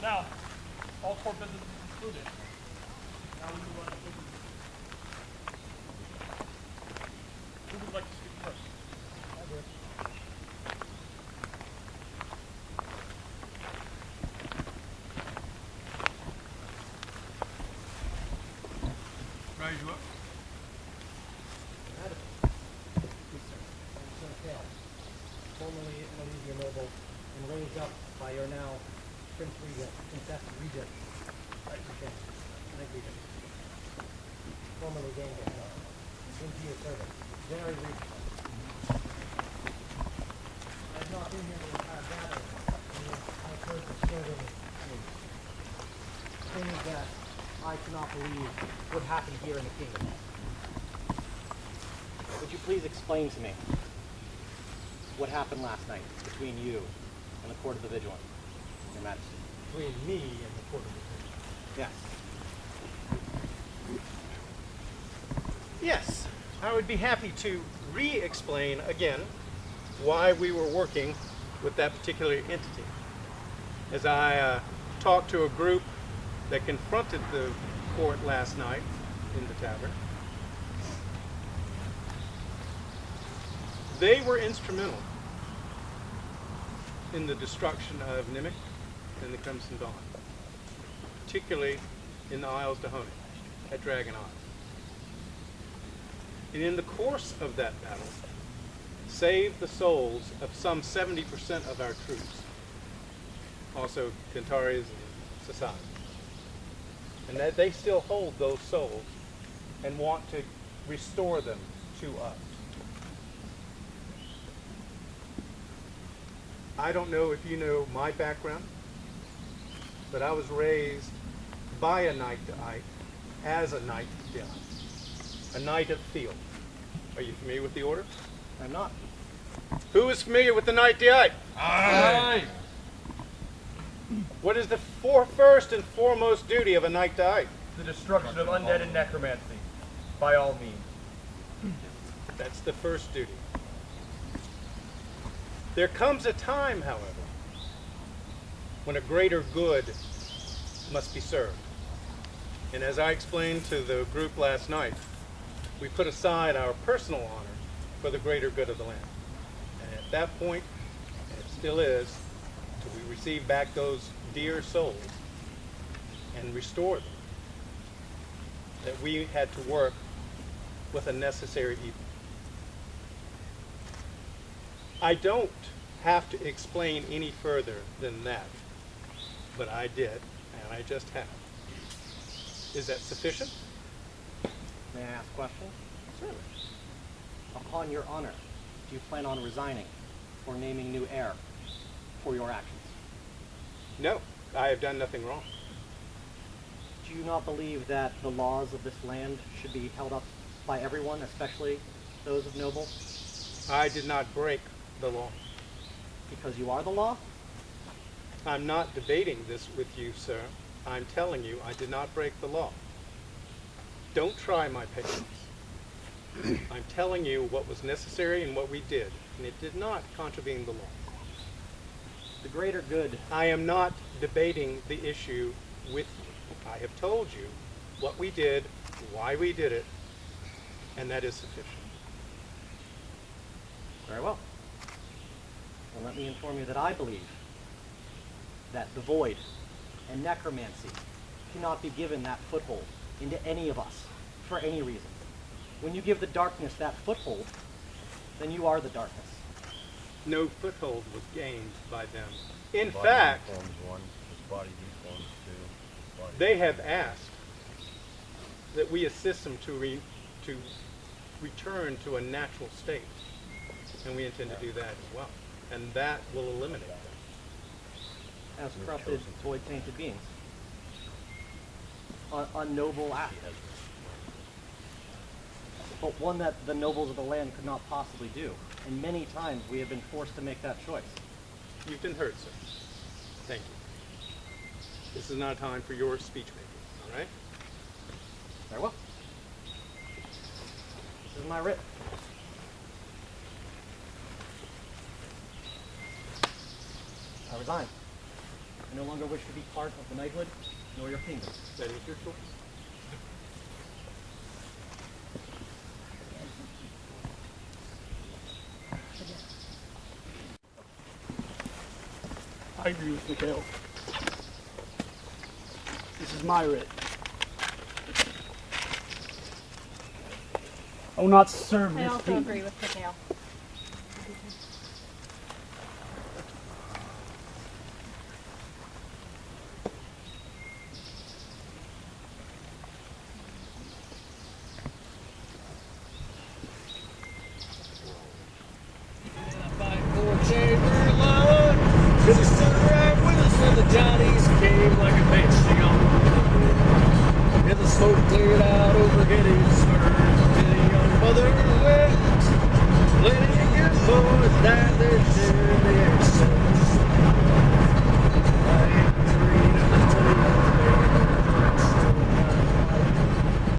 Now, all court business is concluded. Now we move on to business. Who would like to speak first? I do. Rise you up. Formerly an Elysian noble and raised up by your now Prince Regent, Princess Regent, Knight Regent, formerly gained it, into your service. Very recently. I have not been here the entire battle, and I've heard disturbing news. Things that I cannot believe would happen here in the kingdom. Would you please explain to me what happened last night between you and the Court of the Vigilant, Your Majesty? Between me and the Court of the Vigilant? Yes. Yes, I would be happy to re-explain again why we were working with that particular entity. As I talked to a group that confronted the court last night in the tavern, they were instrumental in the destruction of Nimic and the Crimson Dawn, particularly in the Isles Dahomey, at Dragon Isle. And in the course of that battle, saved the souls of some 70% of our troops, also Kentaris and Sasai. And that they still hold those souls and want to restore them to us. I don't know if you know my background, but I was raised by a knight Da'ite as a knight Da'ite, a knight of the field. Are you familiar with the order? I'm not. Who is familiar with the knight Da'ite? Aye. What is the first and foremost duty of a knight Da'ite? The destruction of undead and necromancy, by all means. That's the first duty. There comes a time, however, when a greater good must be served. And as I explained to the group last night, we put aside our personal honor for the greater good of the land. And at that point, and it still is, till we receive back those dear souls and restore them, that we had to work with a necessary evil. I don't have to explain any further than that, but I did, and I just have. Is that sufficient? May I ask a question? Certainly. Upon your honor, do you plan on resigning or naming new heir for your actions? No, I have done nothing wrong. Do you not believe that the laws of this land should be held up by everyone, especially those of noble? I did not break the law. Because you are the law? I'm not debating this with you, sir. I'm telling you I did not break the law. Don't try my patience. I'm telling you what was necessary and what we did, and it did not contravene the law. The greater good. I am not debating the issue with you. I have told you what we did, why we did it, and that is sufficient. Very well. Well, let me inform you that I believe that the void and necromancy cannot be given that foothold into any of us for any reason. When you give the darkness that foothold, then you are the darkness. No foothold was gained by them. In fact, they have asked that we assist them to return to a natural state, and we intend to do that as well. And that will eliminate them. As corrupted, void-tainted beings. Unnoble act. But one that the nobles of the land could not possibly do. And many times we have been forced to make that choice. You've been heard, sir. Thank you. This is not a time for your speech making, all right? Very well. This is my writ. I resign. I no longer wish to be part of the knighthood, nor your kingdom. That is your choice. I agree with Mikhail. This is my writ. I will not serve I this also kingdom. agree with Mikhail. Cause he stood right with us when the Johnnies came like a basic on. And the smoke cleared out over Gettysburg. And the young mother wept. Plenty of good boys died there too.